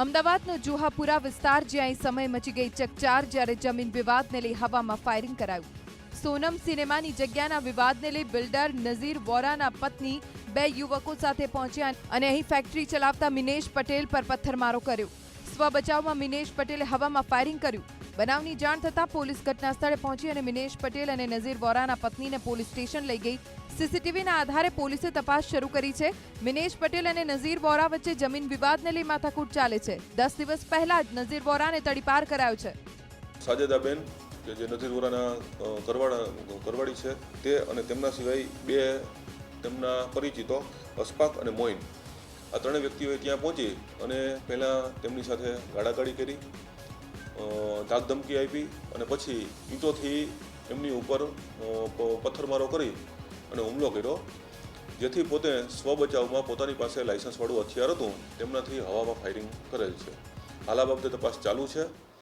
અમદાવાદનો જુહાપુરા વિસ્તાર જ્યાં સમય મચી ગઈ ચકચાર જ્યારે જમીન વિવાદને લઈ હવામાં ફાયરિંગ કરાયું. સોનમ સિનેમાની જગ્યાના વિવાદને લઈ બિલ્ડર નઝીર વોરાના પત્ની બે યુવકો સાથે પહોંચ્યા અને અહીં ફેક્ટરી ચલાવતા મિનેશ પટેલ પર પથ્થરમારો કર્યો. સ્વબચાવમાં મિનેશ પટેલે હવામાં ફાયરિંગ કર્યું. બનાવની જાણ થતાં પોલીસ ઘટના સ્થળે પહોંચી અને મિનેશ પટેલ અને નઝીર વોરાના પત્નીને પોલીસ સ્ટેશન લઈ ગઈ. સીસીટીવીના આધારે પોલીસે તપાસ શરૂ કરી છે. મિનેશ પટેલ અને નઝીર વોરા વચ્ચે જમીન વિવાદને લઈ માથાકૂટ ચાલે છે. 10 દિવસ પહેલા જ નઝીર વોરાને તડીપાર કરાયો છે. સાજેદાબેન કે જે નઝીર વોરાના કરવાડી છે તે અને તેમના સિવાય બે તેમના પરિચિતો અશફાક અને મોઇન, આ ત્રણેય વ્યક્તિઓએ ત્યાં પહોંચી અને પહેલાં તેમની સાથે ગાળાગાળી કરી, ધાકધમકી આપી અને પછી ઈંટોથી એમની ઉપર પથ્થરમારો કરી અને હુમલો કર્યો, જેથી પોતે સ્વબચાવમાં પોતાની પાસે લાયસન્સવાળું હથિયાર હતું તેમનાથી હવામાં ફાયરિંગ કરેલ છે. હાલ આ બાબતે તપાસ ચાલુ છે.